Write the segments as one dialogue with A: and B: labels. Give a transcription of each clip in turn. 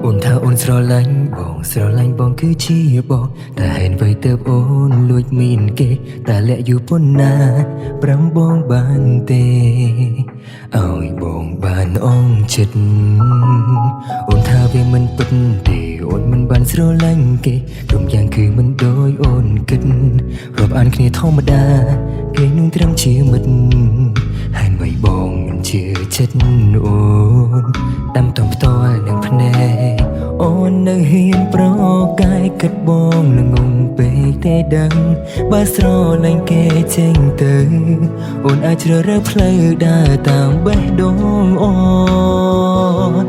A: អូនថាអូនស្រឡាញ់បងស្រឡាញ់បងគឺជាបងតែហេតុអ្វីទើបអូនលួចមានគេតែលាក់យូរប៉ុណ្ណាប្រាំបងបានទេឲ្យបងបានអងចិត្តអូនថាវាមិនពិតទេអូនមិនបានស្រឡាញ់គេគ្រប់យ៉ាងគឺមិនដូចអូនគិតរាប់អានគ្នាធម្មតាគេនឹងត្រឹមជាមិត្តហើយអ្វីបងមិនជឿចិត្តអូនតាមតំផ្ទាល់នឹងភ្នែកអូននៅហ៊ានប្រកាយគិតបងល្ងងពេកទេដឹងបើស្រឡាញ់គេចេញទៅអូនអាចជ្រើសរើសផ្លូវដើរតាមបេះដូងអូន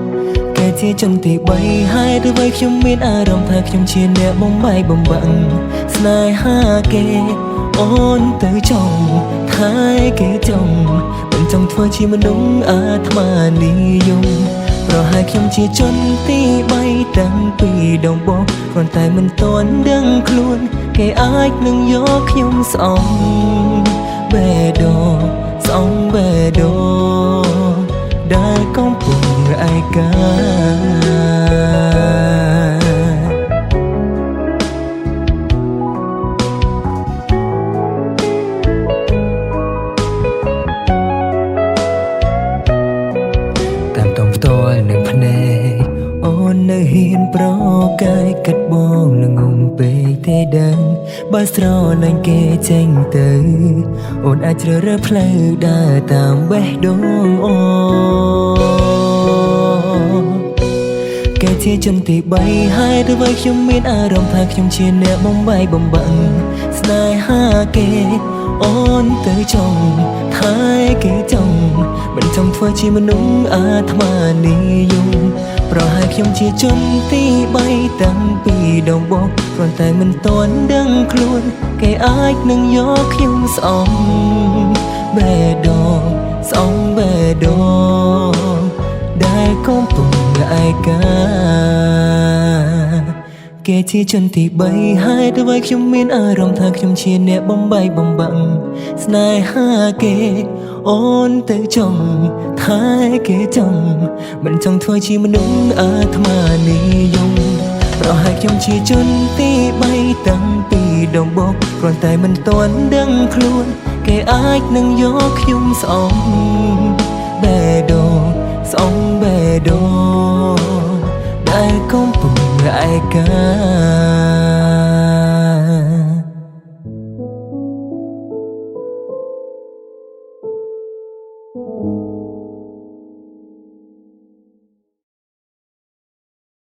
A: គេជាជនទី3ហើយឬវិញខ្ញុំមានអារម្មណ៍ថាខ្ញុំជាអ្នកបំបាយបំបាំងស្នេហាគេអូនទៅចង់ថែគេចង់មិនចង់ធ្វើជាមនុស្សអាត្មានិយមប្រហែលខ្ញុំជាជនទី3តាំងពីដំបូងគ្រាន់តែមិនទាន់ដឹងខ្លួនគេអាចនឹងយកខ្ញុំស្អប់បេះដូងស្អប់បេះដូងដែលកំពុងឯកាផ្ទាល់នឹងភ្នែកអូននៅហ៊ានប្រកាយគិតបងល្ងងពេកទេដឹងបើស្រឡាញ់គេចេញទៅអូនអាចជ្រើសរើសផ្លូវដើរតាមបេះដូងអូគេជាជនទី3ហើយឬវិញខ្ញុំមានអារម្មណ៍ថាខ្ញុំជាអ្នកបំបាយបំបាំងស្នេហាគេអូនទៅចង់ថែគេចង់មិនចង់ធ្វើជាមនុស្សអាត្មានិយមប្រហែលខ្ញុំជាជនទី3តាំងពីដំបូងគ្រាន់តែមិនទាន់ដឹងខ្លួនគេអាចនឹងយកខ្ញុំស្អប់បេះដូងស្អប់បេះដូងដែលកំពុងឯកាគេជាជនទី3ហើយតែវិញខ្ញុំមានអារម្មណ៍ថាខ្ញុំជាអ្នកបំបាយបំបាំងស្នេហាគេអូនទៅចង់ថែគេចង់មិនចង់ធ្វើជាមនុស្សអាត្មានិយមប្រហែលខ្ញុំជាជនទី3តាំងពីដំបូងគ្រាន់តែមិនទាន់ដឹងខ្លួនគេអាចនឹងយកខ្ញុំស្អប់បេះដូងស្អប់បេះដូងដែលកំពុងឯកា